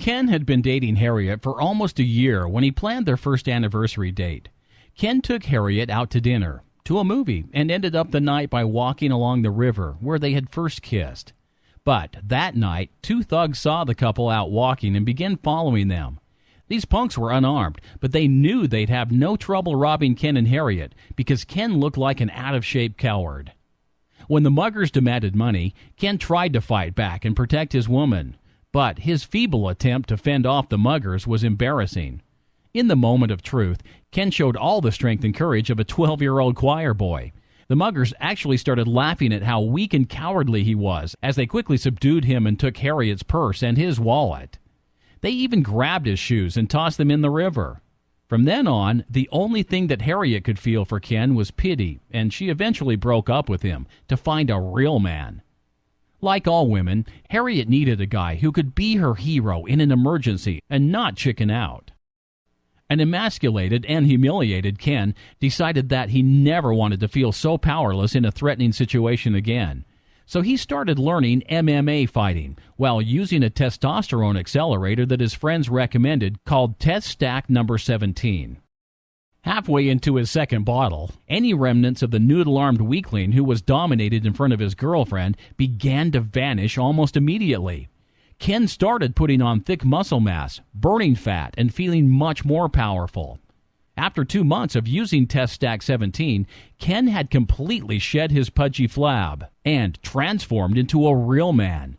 Ken had been dating Harriet for almost a year when he planned their first anniversary date. Ken took Harriet out to dinner, to a movie, and ended up the night by walking along the river where they had first kissed. But that night, two thugs saw the couple out walking and began following them. These punks were unarmed, but they knew they'd have no trouble robbing Ken and Harriet because Ken looked like an out-of-shape coward. When the muggers demanded money, Ken tried to fight back and protect his woman, but his feeble attempt to fend off the muggers was embarrassing. In the moment of truth, Ken showed all the strength and courage of a 12-year-old choir boy. The muggers actually started laughing at how weak and cowardly he was as they quickly subdued him and took Harriet's purse and his wallet. They even grabbed his shoes and tossed them in the river. From then on, the only thing that Harriet could feel for Ken was pity, and she eventually broke up with him to find a real man. Like all women, Harriet needed a guy who could be her hero in an emergency and not chicken out. An emasculated and humiliated Ken decided that he never wanted to feel so powerless in a threatening situation again. So he started learning MMA fighting while using a testosterone accelerator that his friends recommended called Test Stack number 17. Halfway into his second bottle, any remnants of the noodle-armed weakling who was dominated in front of his girlfriend began to vanish almost immediately. Ken started putting on thick muscle mass, burning fat, and feeling much more powerful. After 2 months of using Test Stack 17, Ken had completely shed his pudgy flab and transformed into a real man.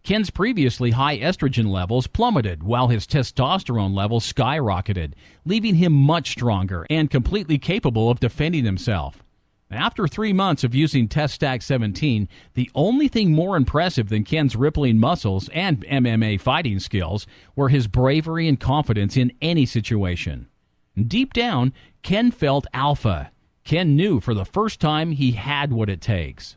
Ken's previously high estrogen levels plummeted while his testosterone levels skyrocketed, leaving him much stronger and completely capable of defending himself. After 3 months of using Test Stack 17, the only thing more impressive than Ken's rippling muscles and MMA fighting skills were his bravery and confidence in any situation. Deep down, Ken felt alpha. Ken knew for the first time he had what it takes.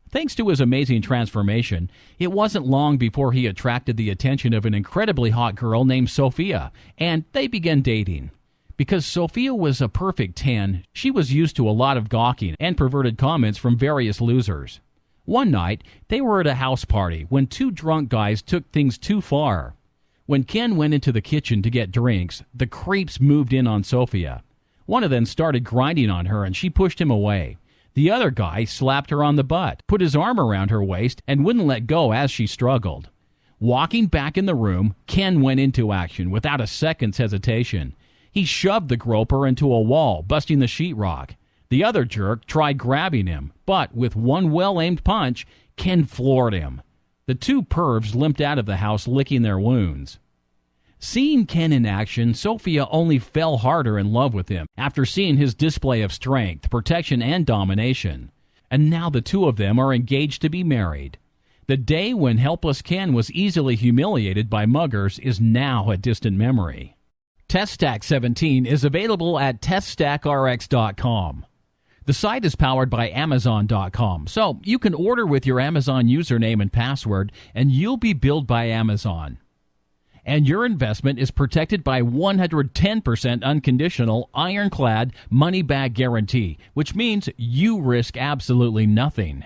Thanks to his amazing transformation, it wasn't long before he attracted the attention of an incredibly hot girl named Sophia, and they began dating. Because Sophia was a perfect 10, she was used to a lot of gawking and perverted comments from various losers. One night, they were at a house party when two drunk guys took things too far. When Ken went into the kitchen to get drinks, the creeps moved in on Sophia. One of them started grinding on her and she pushed him away. The other guy slapped her on the butt, put his arm around her waist, and wouldn't let go as she struggled. Walking back in the room, Ken went into action without a second's hesitation. He shoved the groper into a wall, busting the sheetrock. The other jerk tried grabbing him, but with one well-aimed punch, Ken floored him. The two pervs limped out of the house licking their wounds. Seeing Ken in action, Sophia only fell harder in love with him after seeing his display of strength, protection, and domination. And now the two of them are engaged to be married. The day when helpless Ken was easily humiliated by muggers is now a distant memory. Test Stack 17 is available at TestStackRx.com. The site is powered by Amazon.com, so you can order with your Amazon username and password, and you'll be billed by Amazon. And your investment is protected by 110% unconditional, ironclad, money-back guarantee, which means you risk absolutely nothing.